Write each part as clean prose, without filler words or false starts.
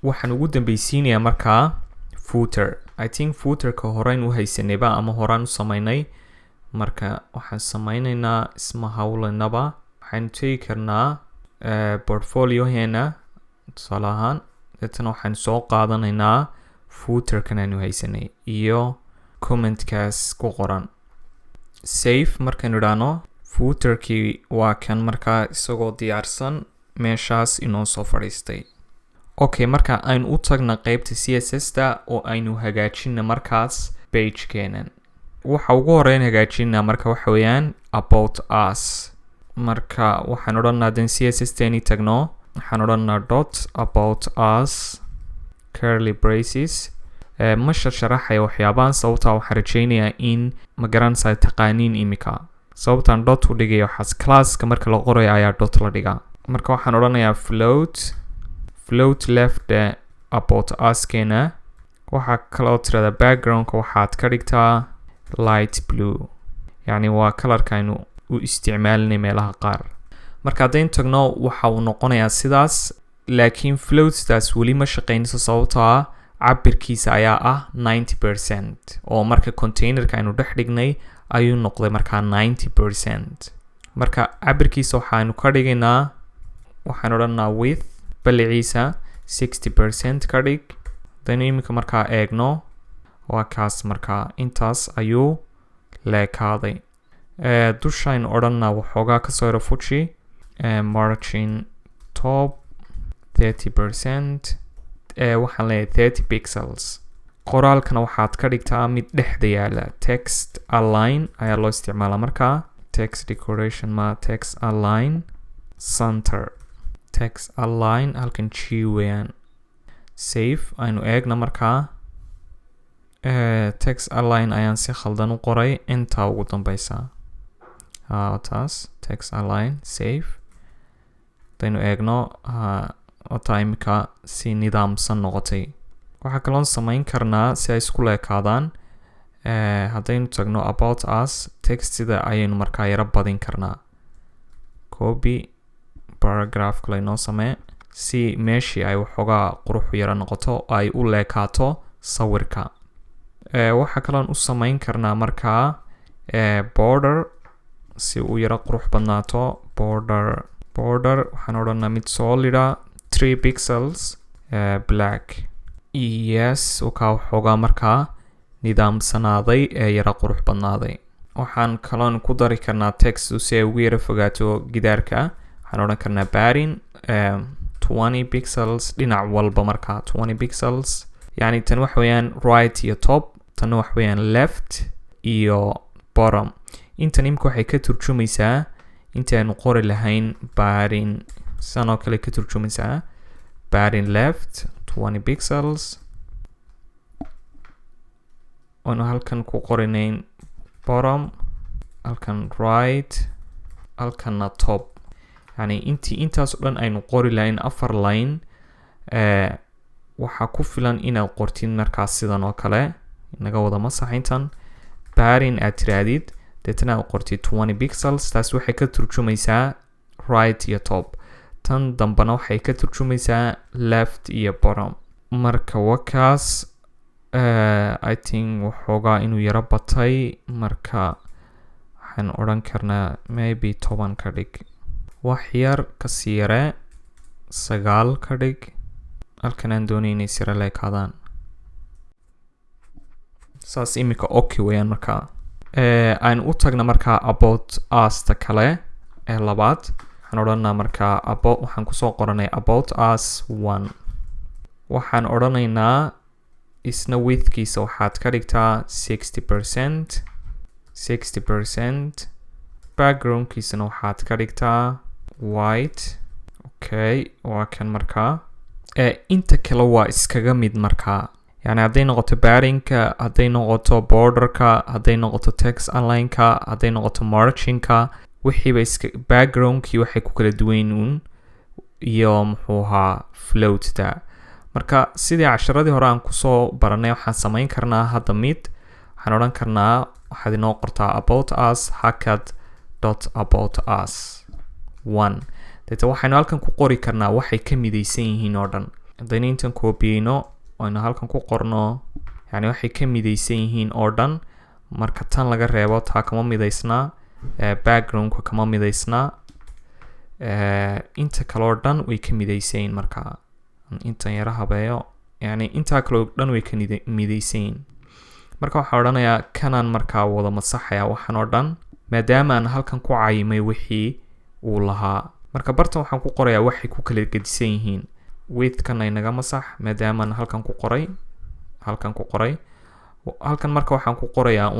waxaan ugu dambaysiinayaa markaa footer. I think footerka horeyn u haysanayba ama horaan u samaynay. Marka waxaan samaynaynaa isma hawlanaba. waxaan tegi karnaa portfolio-heena tusaale ahaan. Deetana waxaan soo qaadanaynaa footerkan aanu haysanay iyo commentkaas ku qoran. Save markaan idhaahno footerkii waa kan markaa isagoo diyaarsan meeshaas inoo soo fadhiistay. Okay, marka aynu u tagna qaybta CSS-ta oo aynu hagaajina markaas page-keenan. waxa ugu horeyn hagaajina marka waxa weeyaan about us. marka waxaan odhanaa dan CSS-teeni tagno. waxaan odhanaa dot about us curly braces. ma sharaxaya waxyaabaan sababtaa waxaan rajaynayaa in ma garanaysaa taqaaniin imika. sababtaan dot u dhigaya waxaas classka marka la qorayo ayaa dot la dhigaa. marka waxaan odhanayaa float left about us keena. waxaa kaloo tirada backgroundka waxaad ka dhigtaa light blue. yacni waa kalarka aynu u isticmaalinay meelaha qaar. marka haddayn tagno waxa uu noqonayaa sidaas. laakiin floatstaas weli ma shaqaynayso sababtaa cabirkiisa ayaa ah 90%. oo marka containerka aynu dhex dhignay ayuu noqday markaa 90%. marka cabirkiisa waxaanu ka dhigaynaa. waxaan odhanaa width baliciisa 60% ka dhig. hadaynu iminka markaa eegno waa kaas markaa intaas ayuu leekaaday. dushaynu odhanaa waxoogaa kasoo yaro fuji. margin top 30%. waxaan leeyahay 30 pixels. qoraalkana waxaad ka dhigtaa mid dhexda yaala. text align ayaa loo isticmaalaa markaa. text decoration ma text align center. text align halkan g weeyaan. save aynu eegna markaa. text align ayaan si khaldan u qoray intaa ugu dambaysa. taas text align save. hadaynu eegno wataa imika si nidaamsan noqotay. waxaa kaloon samayn karnaa si ay isku leekaadaan. haddaynu tagno about us textida ayaynu markaa yaro badin karnaa. copy paragraph kale inoo samee si meeshii ay waxoogaa quruxu yaro noqoto ay u leekaato sawirka. waxaa kaloon u samayn karnaa markaa border si uu yaro qurux badnaato. border waxaan odhanaa mid solida 3 pixels black. yes wakaa waxoogaa markaa nidaamsanaaday ee yaro qurux badnaaday. waxaan kaloon ku dari karnaa text si ay ugu yaro fogaato gidaarka. waxaan odhan karnaa padding 20 pixels dhinac walba markaa 20 pixels. yacni tan wax weeyaan right iyo top. tanna wax weeyaan left iyo bottom. intan imika waxay ka turjumaysaa intaanu qori lahayn padding sanoo kale ka turjumaysaa. padding left 20 pixels. oonu halkan ku qorinayn bottom. halkan right. halkanna top. yacni intaas oo dhan aynu qori lahayn 4 line. waxaa ku filan inaad qortid markaas sidan oo kale. inaga wada masaxintan. padding aad tiraadid deetana aad qortid 20 pixels. taas waxay ka turjumaysaa right iyo top. tan dambana waxay ka turjumaysaa left iyo bottom. marka wakaas I think waxoogaa inuu yaro batay. marka waxaan odhan karnaa maybe 10 ka dhig. wax yar kasii yare 9 ka dhig. halkan aan doonay inay sira leekaadaan. saas imika okay weeyaan markaa. aynu u tagna markaa about us-ta kale ee labaad. waxaan odhanaa markaa waxaan kusoo qoranay about us 1. waxaan odhanaynaa isna widthkiisa waxaad ka dhigtaa 60%. backgroundkiisana waxaad ka dhigtaa white. okay waa kan markaa. inta kale waa iskaga mid markaa. yacni hadday noqoto paddingka, hadday noqoto borderka, hadday noqoto text align-ka, hadday noqoto margin-ka, wixiiba background-kii waxay ku kala duwan uun iyo muxuu ahaa float-da. marka sidii casharadii hore aan kusoo baranay waxaan samayn karnaa hadda mid. waxaan odhan karnaa waxaad inoo qortaa about us hakad dot about us 1. deeta waxaynu halkan ku qori karnaa waxay ka midaysan yihiin oo dhan. haddaynu intan koobiyeyno aynu halkan ku qorno yani waxay ka midaysan yihiin oo dhan marka tan laga reebo taa kama midaysnaa backgroundka kama midaysnaa inta kale oo dhan way ka midaysan yihiin markaa intan yara habeeyo yani intaa kale oo dhan way ka midaysan yihiin marka waxaan odhanayaa kanaan markaa wada masaxaya waxaan oo dhan maadaama aan halkan ku cayimay wixii uu lahaa marka bartan waxaan ku qorayaa waxay ku kala gedisan yihiin widthkan ay naga masax maadaama aan halkan ku qoray halkan marka waxaan ku qorayaa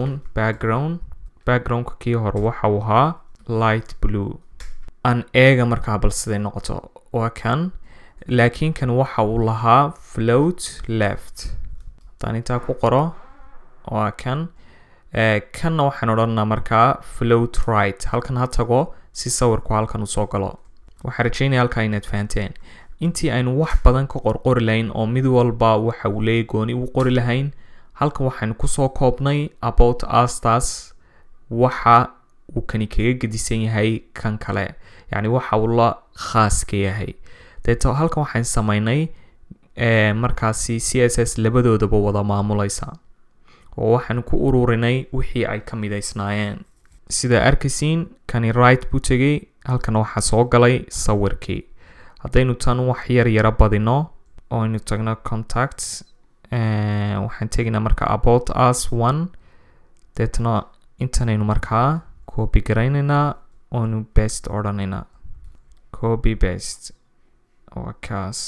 backgroundka kii hore waxa uu ahaa light blue aan eega markaa bal siday noqoto waa kan laakiin kan waxa uu lahaa float left haddaan intaa ku qoro waa kan kanna waxaan odhanaa markaa float right halkan ha tago si sawirku halkan usoo galo waxaan rajeynaya halkaa inaad fahanteen intii aynu wax badan ka qorqori lahayn oo mid walba waxa uu leeyahay gooni u qori lahayn halkan waxaynu kusoo koobnay about us-taas waxa uu kani kaga gedisan yahay kan kale yani waxa uu la khaaska yahay deeto halkan waxaan samaynay markaasi CSS labadoodaba wada maamulaysa oo waxaan ku ururinay wixii ay ka midaysnaayeen sida arkaysiin kani right buu tegay halkan waxaa soo galay sawirkii haddaynu tan wax yara badino oo aynu tagno contacts waxaan teginaa marka about us one deetna intanaynu markaa copy garaynaynaa oonu paste odhanaynaa copy paste waa kaas